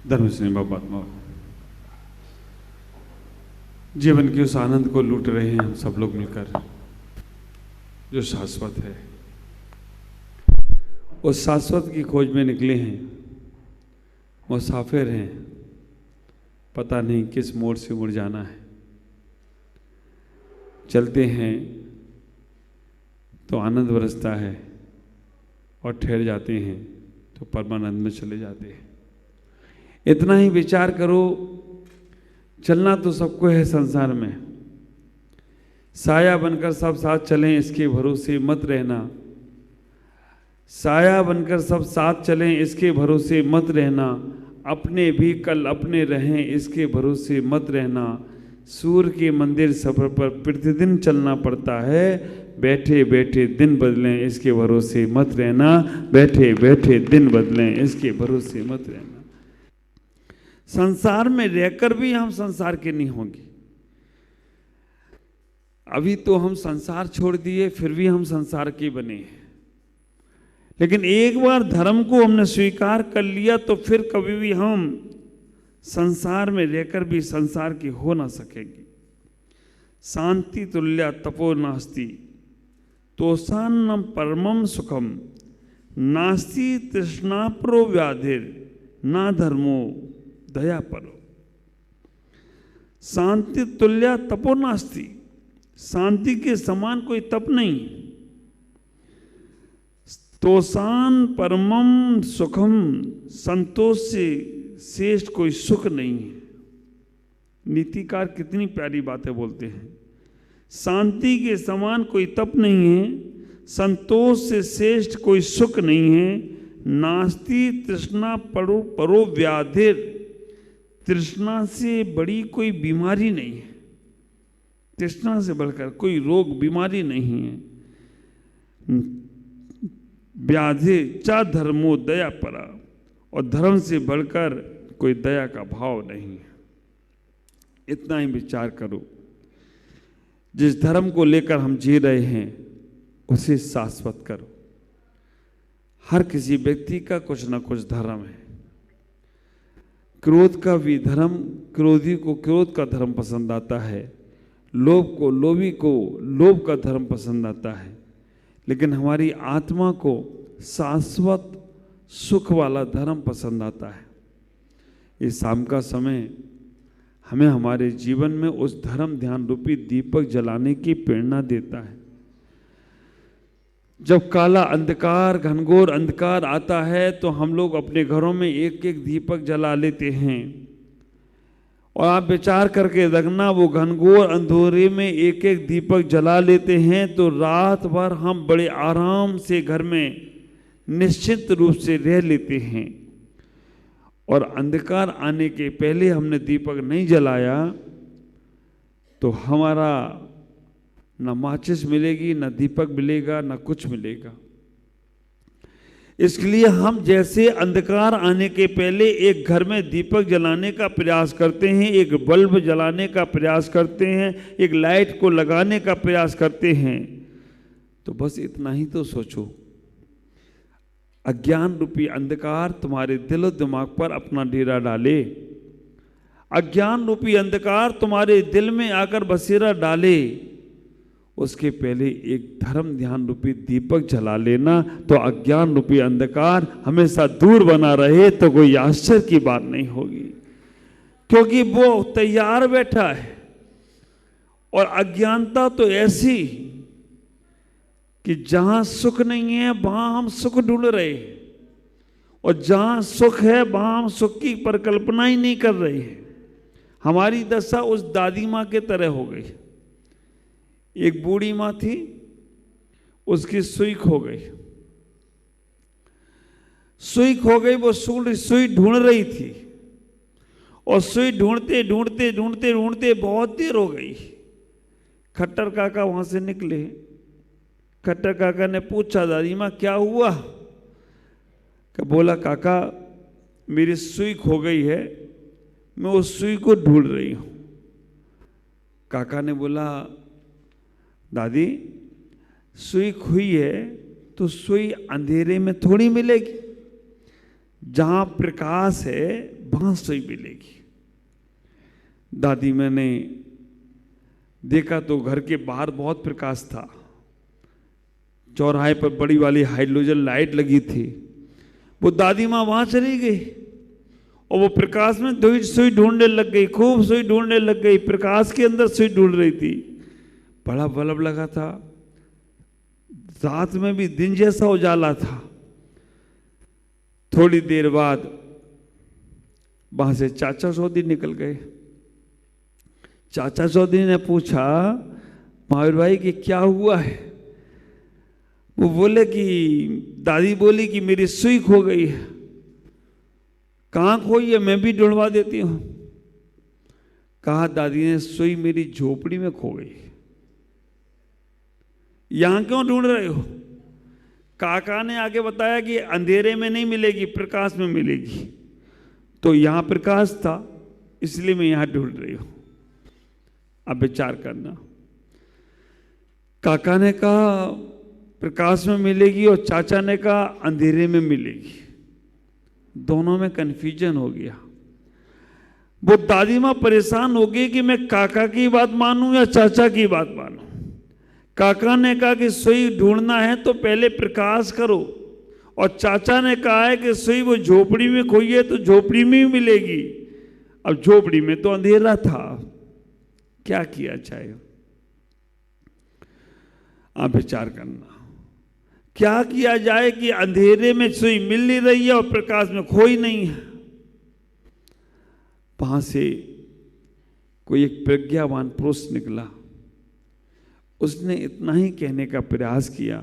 धर्म स्नेही बाबात्मा जीवन के उस आनंद को लूट रहे हैं हम सब लोग मिलकर, जो शाश्वत है। उस शाश्वत की खोज में निकले हैं, मुसाफिर हैं, पता नहीं किस मोड़ से मुड़ जाना है। चलते हैं तो आनंद बरसता है और ठहर जाते हैं तो परमानंद में चले जाते हैं। इतना ही विचार करो, चलना तो सबको है संसार में, साया बनकर सब साथ चलें इसके भरोसे मत रहना। साया बनकर सब साथ चलें इसके भरोसे मत रहना, अपने भी कल अपने रहें इसके भरोसे मत रहना। सूर्य के मंदिर सफर पर प्रतिदिन चलना पड़ता है, बैठे बैठे दिन बदलें इसके भरोसे मत रहना। बैठे बैठे दिन बदलें इसके भरोसे मत रहना। संसार में रहकर भी हम संसार के नहीं होंगे। अभी तो हम संसार छोड़ दिए, फिर भी हम संसार के बने हैं। लेकिन एक बार धर्म को हमने स्वीकार कर लिया तो फिर कभी भी हम संसार में रहकर भी संसार की हो ना सकेंगे। शांति तुल्य तपो नास्ति तोषान्नम परमम सुखम, नास्ति तृष्णा परो व्याधिर ना धर्मो दया परो। शांति तुल्य तपो नास्ति, शांति के समान कोई तप नहीं। तोषान परमम सुखम, संतोष से श्रेष्ठ कोई सुख नहीं है। नीतिकार कितनी प्यारी बातें बोलते हैं। शांति के समान कोई तप नहीं है, संतोष से श्रेष्ठ कोई सुख नहीं है। नास्ति तृष्णा परो परो व्याधिर, तृष्णा से बड़ी कोई बीमारी नहीं है। तृष्णा से बढ़कर कोई रोग बीमारी नहीं है। व्याधि चा धर्मो दया परा, और धर्म से बढ़कर कोई दया का भाव नहीं है। इतना ही विचार करो, जिस धर्म को लेकर हम जी रहे हैं उसे शाश्वत करो। हर किसी व्यक्ति का कुछ ना कुछ धर्म है। क्रोध का भी धर्म, क्रोधी को क्रोध का धर्म पसंद आता है, लोभ को लोभी को लोभ का धर्म पसंद आता है। लेकिन हमारी आत्मा को शाश्वत सुख वाला धर्म पसंद आता है। इस शाम का समय हमें हमारे जीवन में उस धर्म ध्यान रूपी दीपक जलाने की प्रेरणा देता है। जब काला अंधकार, घनघोर अंधकार आता है तो हम लोग अपने घरों में एक एक दीपक जला लेते हैं। और आप विचार करके देखना, वो घनघोर अंधेरे में एक एक दीपक जला लेते हैं तो रात भर हम बड़े आराम से घर में निश्चित रूप से रह लेते हैं। और अंधकार आने के पहले हमने दीपक नहीं जलाया तो हमारा न माचिस मिलेगी, न दीपक मिलेगा, न कुछ मिलेगा। इसलिए हम जैसे अंधकार आने के पहले एक घर में दीपक जलाने का प्रयास करते हैं, एक बल्ब जलाने का प्रयास करते हैं, एक लाइट को लगाने का प्रयास करते हैं, तो बस इतना ही तो सोचो। अज्ञान रूपी अंधकार तुम्हारे दिल और दिमाग पर अपना डेरा डाले, अज्ञान रूपी अंधकार तुम्हारे दिल में आकर बसेरा डाले, उसके पहले एक धर्म ध्यान रूपी दीपक जला लेना तो अज्ञान रूपी अंधकार हमेशा दूर बना रहे तो कोई आश्चर्य की बात नहीं होगी। क्योंकि वो तैयार बैठा है। और अज्ञानता तो ऐसी कि जहां सुख नहीं है वहां हम सुख ढूंढ रहे हैं, और जहां सुख है वहां हम सुख की परिकल्पना ही नहीं कर रहे हैं। हमारी दशा उस दादी माँ के तरह हो गई। एक बूढ़ी माँ थी, उसकी सुई खो गई। सुई खो गई, वो सुई ढूंढ रही थी, और सुई ढूंढते ढूंढते ढूंढते ढूंढते बहुत देर हो गई। खट्टर काका वहां से निकले। खट्टर काका ने पूछा, दादी माँ क्या हुआ? बोला, काका मेरी सुई खो गई है, मैं उस सुई को ढूंढ रही हूं। काका ने बोला, दादी सुई खोई है तो सुई अंधेरे में थोड़ी मिलेगी, जहां प्रकाश है वहां सुई मिलेगी। दादी मैंने देखा तो घर के बाहर बहुत प्रकाश था, चौराहे पर बड़ी वाली हाइड्रोजन लाइट लगी थी। वो दादी माँ वहां चली गई और वो प्रकाश में सुई ढूंढने लग गई, खूब सुई ढूंढने लग गई, प्रकाश के अंदर सुई ढूंढ रही थी। बड़ा बल्ब लगा था, रात में भी दिन जैसा उजाला था। थोड़ी देर बाद वहां से चाचा चौधरी निकल गए। चाचा चौधरी ने पूछा, महावीर भाई कि क्या हुआ है? वो बोले कि दादी बोली कि मेरी सुई खो गई है। कहाँ खोई है? मैं भी ढूंढवा देती हूं। कहा दादी ने, सुई मेरी झोपड़ी में खो गई। यहां क्यों ढूंढ रहे हो? काका ने आगे बताया कि अंधेरे में नहीं मिलेगी, प्रकाश में मिलेगी। तो यहां प्रकाश था, इसलिए मैं यहां ढूंढ रही हूं। अब विचार करना। काका ने कहा प्रकाश में मिलेगी और चाचा ने कहा अंधेरे में मिलेगी। दोनों में कंफ्यूजन हो गया। वो दादी मां परेशान हो गई कि मैं काका की बात मानूं या चाचा की बात मानूं। काका ने कहा कि सुई ढूंढना है तो पहले प्रकाश करो, और चाचा ने कहा है कि सुई वो झोपड़ी में खोई है तो झोपड़ी में ही मिलेगी। अब झोपड़ी में तो अंधेरा था, क्या किया जाए? आप विचार करना, क्या किया जाए कि अंधेरे में सुई मिल नहीं रही है और प्रकाश में खोई नहीं है। वहां से कोई एक प्रज्ञावान पुरुष निकला। उसने इतना ही कहने का प्रयास किया,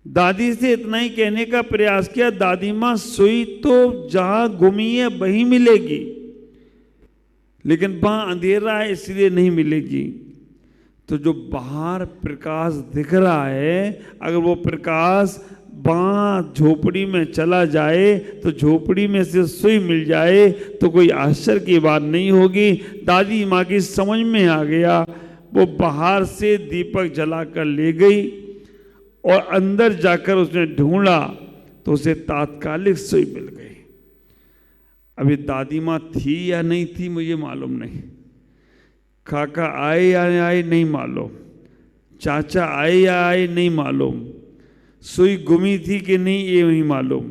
दादी से इतना ही कहने का प्रयास किया, दादी मां सुई तो जहां गुमी है वहीं मिलेगी, लेकिन वहां अंधेरा है इसलिए नहीं मिलेगी। तो जो बाहर प्रकाश दिख रहा है, अगर वो प्रकाश वहां झोपड़ी में चला जाए तो झोपड़ी में से सुई मिल जाए तो कोई आश्चर्य की बात नहीं होगी। दादी माँ की समझ में आ गया। वो बाहर से दीपक जलाकर ले गई और अंदर जाकर उसने ढूंढा तो उसे तात्कालिक सुई मिल गई। अभी दादी माँ थी या नहीं थी मुझे मालूम नहीं, काका आए या आए नहीं मालूम, चाचा आए या आए नहीं मालूम, सुई गुमी थी कि नहीं ये नहीं मालूम,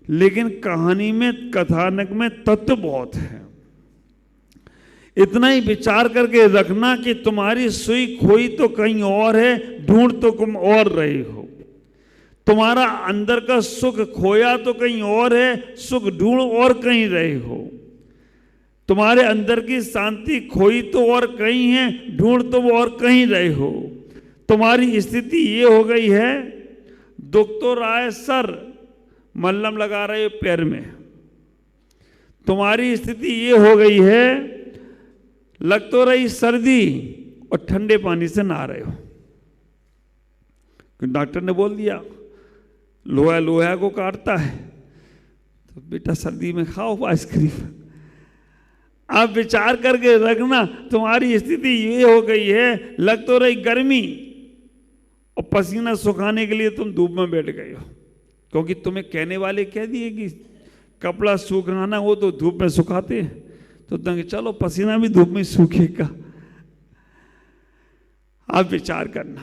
लेकिन कहानी में, कथानक में तत्व बहुत है। इतना ही विचार करके रखना कि तुम्हारी सुई खोई तो कहीं और है, ढूंढ तो तुम और रहे हो। तुम्हारा अंदर का सुख खोया तो कहीं और है, सुख ढूंढ और कहीं रहे हो। तुम्हारे अंदर की शांति खोई तो और कहीं है, ढूंढ तो वो और कहीं रहे हो। तुम्हारी स्थिति ये हो गई है, दुख तो रहा है सर, मल्लम लगा रहे हो पैर में। तुम्हारी स्थिति ये हो गई है, लग तो रही सर्दी और ठंडे पानी से नहा रहे हो। डॉक्टर ने बोल दिया लोहा लोहा को काटता है, तो बेटा सर्दी में खाओ आइसक्रीम। आप विचार करके रखना, तुम्हारी स्थिति ये हो गई है, लग तो रही गर्मी और पसीना सुखाने के लिए तुम धूप में बैठ गए हो, क्योंकि तुम्हें कहने वाले कह दिए कि कपड़ा सुखाना हो तो धूप में सुखाते हैं, तो तुम चलो पसीना भी धूप में सूखेगा। आप विचार करना,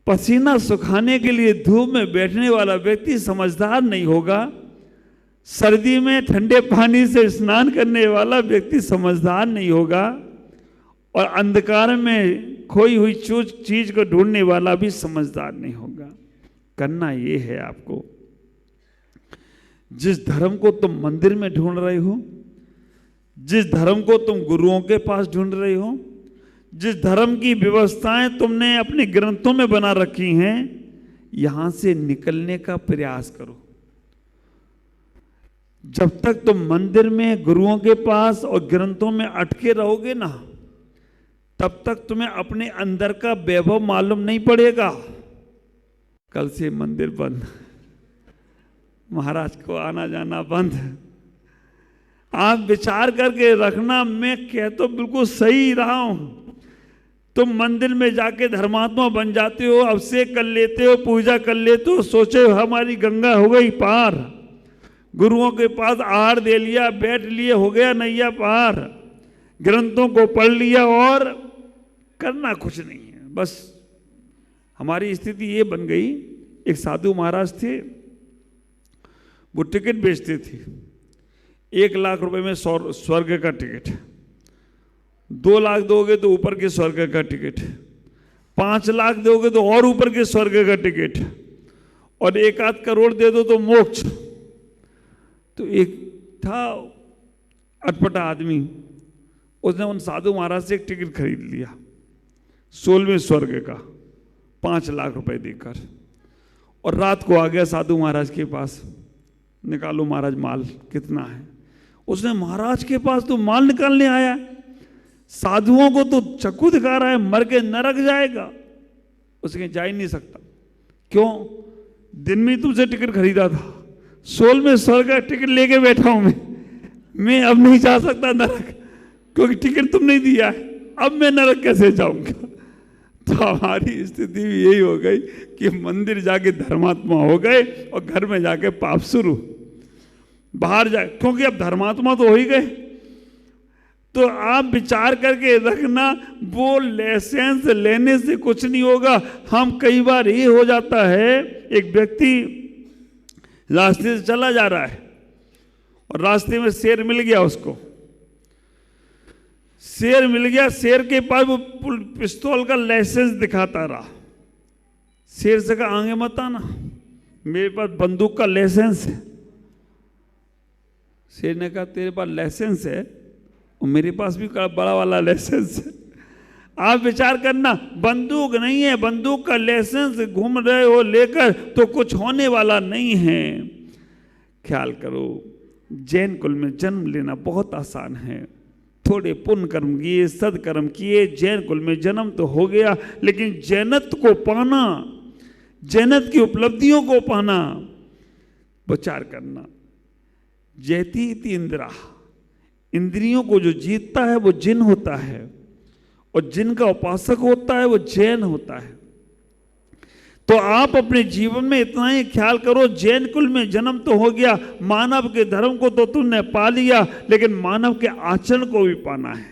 पसीना सुखाने के लिए धूप में बैठने वाला व्यक्ति समझदार नहीं होगा, सर्दी में ठंडे पानी से स्नान करने वाला व्यक्ति समझदार नहीं होगा, और अंधकार में खोई हुई चीज को ढूंढने वाला भी समझदार नहीं होगा। करना ये है आपको, जिस धर्म को तुम मंदिर में ढूंढ रहे हो, जिस धर्म को तुम गुरुओं के पास ढूंढ रहे हो, जिस धर्म की व्यवस्थाएं तुमने अपने ग्रंथों में बना रखी हैं, यहां से निकलने का प्रयास करो। जब तक तुम मंदिर में, गुरुओं के पास और ग्रंथों में अटके रहोगे ना, तब तक तुम्हें अपने अंदर का वैभव मालूम नहीं पड़ेगा। कल से मंदिर बंद, महाराज को आना जाना बंद। आप विचार करके रखना, मैं कह तो बिल्कुल सही रहा हूं। तुम मंदिर में जाके धर्मात्मा बन जाते हो, अभिषेक कर लेते हो, पूजा कर लेते हो, सोचे हो हमारी गंगा हो गई पार। गुरुओं के पास आहार दे लिया, बैठ लिए, हो गया नैया पार, ग्रंथों को पढ़ लिया और करना कुछ नहीं है। बस हमारी स्थिति ये बन गई। एक साधु महाराज थे, वो टिकट बेचते थे। 1 लाख रुपए में स्वर्ग का टिकट, 2 लाख दोगे तो ऊपर के स्वर्ग का टिकट, 5 लाख दोगे तो और ऊपर के स्वर्ग का टिकट, और 1-8 करोड़ दे दो तो मोक्ष। तो एक था अटपटा आदमी, उसने उन साधु महाराज से एक टिकट खरीद लिया 16वें स्वर्ग का 5 लाख रुपए देकर, और रात को आ गया साधु महाराज के पास। निकालो महाराज माल कितना है। उसने महाराज के पास तो माल निकालने आया, साधुओं को तो चक्कू दिखा रहा है, मर के नरक जाएगा। उसके जा ही नहीं सकता। क्यों? दिन में तुमसे टिकट खरीदा था, 16वें स्वर्ग का टिकट लेके बैठा हूं मैं अब नहीं जा सकता नरक, क्योंकि टिकट तुम नहीं दिया है। अब मैं नरक कैसे जाऊंगा? तो हमारी स्थिति भी यही हो गई कि मंदिर जाके धर्मात्मा हो गए और घर में जाके पाप शुरू। बाहर जाए, क्योंकि अब धर्मात्मा तो हो ही गए। तो आप विचार करके रखना, वो लाइसेंस लेने से कुछ नहीं होगा। हम कई बार ये हो जाता है, एक व्यक्ति रास्ते से चला जा रहा है और रास्ते में शेर मिल गया उसको, शेर मिल गया, शेर के पास वो पिस्तौल का लाइसेंस दिखाता रहा। शेर से कहा आगे मत आना, मेरे पास बंदूक का लाइसेंस है। शेर ने कहा तेरे पास लाइसेंस है और मेरे पास भी बड़ा वाला लाइसेंस है। आप विचार करना, बंदूक नहीं है, बंदूक का लाइसेंस घूम रहे हो लेकर, तो कुछ होने वाला नहीं है। ख्याल करो, जैन कुल में जन्म लेना बहुत आसान है। थोड़े पुण्य कर्म किए, सदकर्म किए, जैन कुल में जन्म तो हो गया, लेकिन जैनत्व को पाना, जैनत्व की उपलब्धियों को पाना, विचार करना। जयति इति इंद्रा, इंद्रियों को जो जीतता है वो जिन होता है, और जिनका उपासक होता है वो जैन होता है। तो आप अपने जीवन में इतना ही ख्याल करो, जैन कुल में जन्म तो हो गया, मानव के धर्म को तो तुमने पा लिया, लेकिन मानव के आचरण को भी पाना है।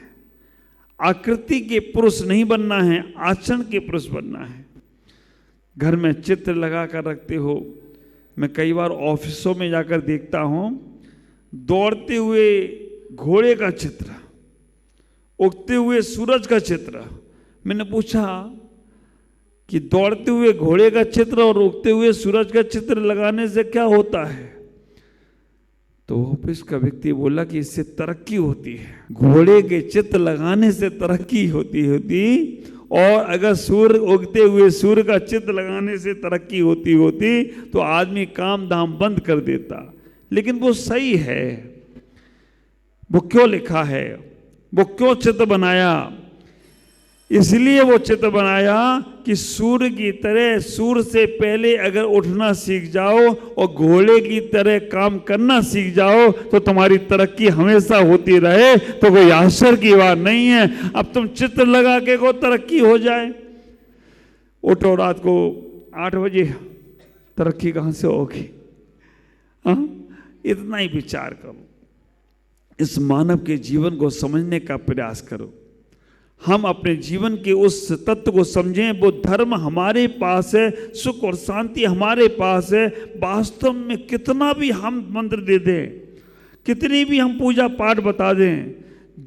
आकृति के पुरुष नहीं बनना है, आचरण के पुरुष बनना है। घर में चित्र लगा कर रखते हो। मैं कई बार ऑफिसों में जाकर देखता हूं, दौड़ते हुए घोड़े का चित्र, उगते हुए सूरज का चित्र। मैंने पूछा कि दौड़ते हुए घोड़े का चित्र और उगते हुए सूरज का चित्र लगाने से क्या होता है? तो ऑफिस का व्यक्ति बोला कि इससे तरक्की होती है। घोड़े के चित्र लगाने से तरक्की होती, और अगर सूर्य उगते हुए सूर्य का चित्र लगाने से तरक्की होती तो आदमी काम धाम बंद कर देता। लेकिन वो सही है। वो क्यों लिखा है, वो क्यों चित्र बनाया? इसलिए वो चित्र बनाया कि सूर्य की तरह, सूर्य से पहले अगर उठना सीख जाओ और घोड़े की तरह काम करना सीख जाओ तो तुम्हारी तरक्की हमेशा होती रहे। तो कोई आश्चर्य की बात नहीं है। अब तुम चित्र लगा के को तरक्की हो जाए, उठो रात को 8 बजे, तरक्की कहां से होगी? इतना ही विचार करो, इस मानव के जीवन को समझने का प्रयास करो। हम अपने जीवन के उस तत्व को समझें। वो धर्म हमारे पास है, सुख और शांति हमारे पास है। वास्तव में कितना भी हम मंत्र दे दें, कितनी भी हम पूजा पाठ बता दें,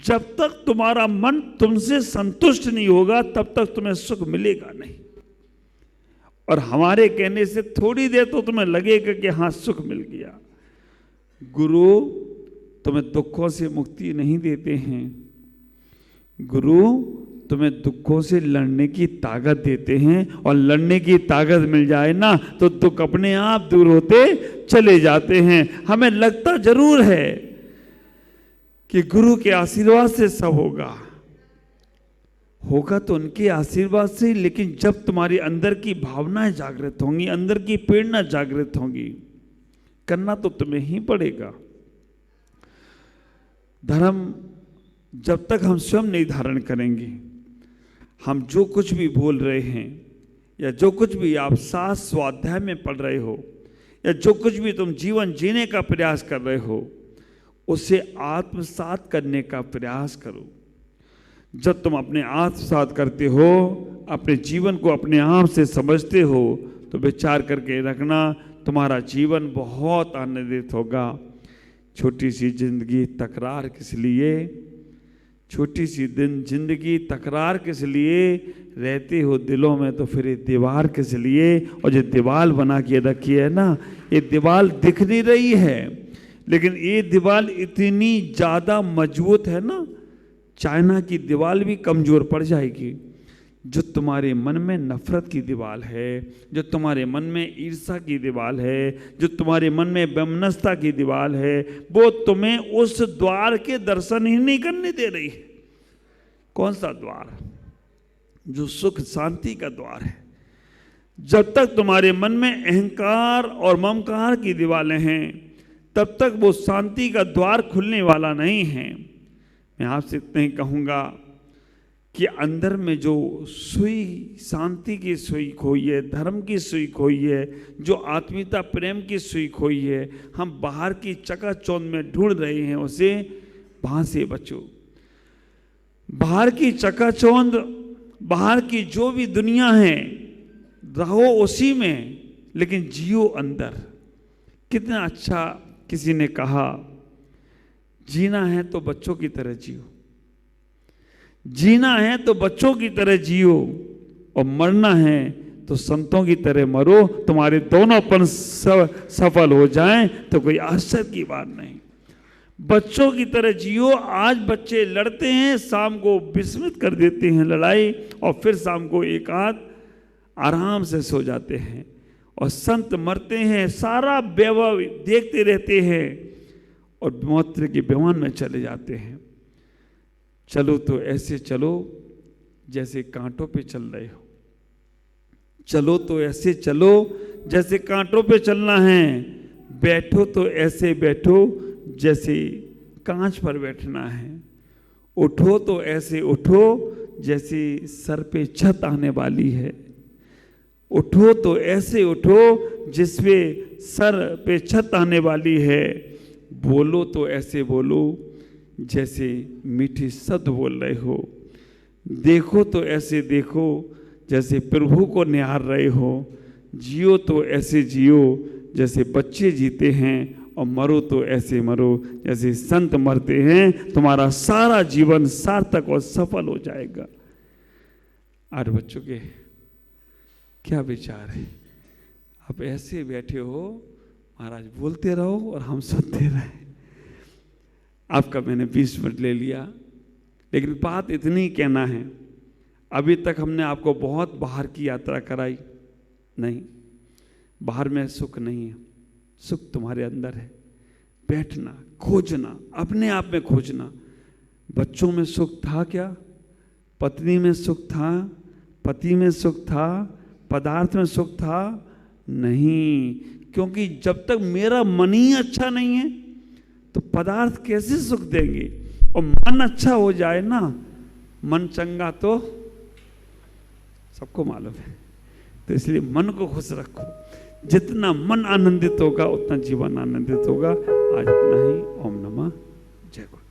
जब तक तुम्हारा मन तुमसे संतुष्ट नहीं होगा तब तक तुम्हें सुख मिलेगा नहीं। और हमारे कहने से थोड़ी देर तो तुम्हें लगेगा कि हाँ सुख मिल गया। गुरु तुम्हें दुखों से मुक्ति नहीं देते हैं, गुरु तुम्हें दुखों से लड़ने की ताकत देते हैं। और लड़ने की ताकत मिल जाए ना तो दुख अपने आप दूर होते चले जाते हैं। हमें लगता जरूर है कि गुरु के आशीर्वाद से सब होगा तो उनके आशीर्वाद से, लेकिन जब तुम्हारी अंदर की भावनाएं जागृत होंगी, अंदर की प्रेरणा जागृत होंगी, करना तो तुम्हें ही पड़ेगा। धर्म जब तक हम स्वयं नहीं धारण करेंगे, हम जो कुछ भी बोल रहे हैं या जो कुछ भी आप शास्त्र स्वाध्याय में पढ़ रहे हो, या जो कुछ भी तुम जीवन जीने का प्रयास कर रहे हो उसे आत्मसात करने का प्रयास करो। जब तुम अपने आत्मसात करते हो, अपने जीवन को अपने आप से समझते हो, तो विचार करके रखना तुम्हारा जीवन बहुत आनंदित होगा। छोटी सी जिंदगी तकरार किस लिए, छोटी सी जिंदगी तकरार किस लिए रहते हो दिलों में, तो फिर ये दीवार किस लिए। और जो दीवार बना के रखी है ना, ये दीवार दिख नहीं रही है, लेकिन ये दीवार इतनी ज़्यादा मजबूत है ना, चाइना की दीवार भी कमज़ोर पड़ जाएगी। जो तुम्हारे मन में नफरत की दीवार है, जो तुम्हारे मन में ईर्ष्या की दीवार है, जो तुम्हारे मन में वैमनस्यता की दीवार है, वो तुम्हें उस द्वार के दर्शन ही नहीं करने दे रही है। कौन सा द्वार? जो सुख शांति का द्वार है। जब तक तुम्हारे मन में अहंकार और ममकार की दीवारें हैं, तब तक वो शांति का द्वार खुलने वाला नहीं है। मैं आपसे इतना ही कहूँगा कि अंदर में जो सुई, शांति की सुई खोई है, धर्म की सुई खोई है, जो आत्मीयता प्रेम की सुई खोई है, हम बाहर की चकाचौंध में ढूंढ रहे हैं, उसे वहाँ से बचो। बाहर की चकाचौंध, बाहर की जो भी दुनिया है, रहो उसी में, लेकिन जियो अंदर। कितना अच्छा किसी ने कहा, जीना है तो बच्चों की तरह जियो, जीना है तो बच्चों की तरह जियो, और मरना है तो संतों की तरह मरो। तुम्हारे दोनोंपन सफल हो जाएं तो कोई आश्चर्य की बात नहीं। बच्चों की तरह जियो। आज बच्चे लड़ते हैं, शाम को विस्मित कर देते हैं लड़ाई, और फिर शाम को एक आध आराम से सो जाते हैं। और संत मरते हैं, सारा वैभव देखते रहते हैं और मौत के विमान में चले जाते हैं। चलो तो ऐसे चलो जैसे कांटों पे चल रहे हो, चलो तो ऐसे चलो जैसे कांटों पे चलना है, बैठो तो ऐसे बैठो जैसे कांच पर बैठना है, उठो तो ऐसे उठो जैसे सर पे छत आने वाली है, उठो तो ऐसे उठो जिसपे सर पे छत आने वाली है, बोलो तो ऐसे बोलो जैसे मीठी शब्द बोल रहे हो, देखो तो ऐसे देखो जैसे प्रभु को निहार रहे हो, जियो तो ऐसे जियो जैसे बच्चे जीते हैं, और मरो तो ऐसे मरो जैसे संत मरते हैं। तुम्हारा सारा जीवन सार्थक और सफल हो जाएगा। आज बच्चों के क्या विचार है? आप ऐसे बैठे हो, महाराज बोलते रहो और हम सुनते रहे। आपका मैंने 20 मिनट ले लिया, लेकिन बात इतनी कहना है, अभी तक हमने आपको बहुत बाहर की यात्रा कराई नहीं। बाहर में सुख नहीं है, सुख तुम्हारे अंदर है। बैठना, खोजना, अपने आप में खोजना। बच्चों में सुख था क्या? पत्नी में सुख था? पति में सुख था? पदार्थ में सुख था? नहीं, क्योंकि जब तक मेरा मन ही अच्छा नहीं है तो पदार्थ कैसे सुख देंगे। और मन अच्छा हो जाए ना, मन चंगा तो सबको मालूम है। तो इसलिए मन को खुश रखो। जितना मन आनंदित होगा उतना जीवन आनंदित होगा। आज इतना ही। ओम नमः जय गुरु।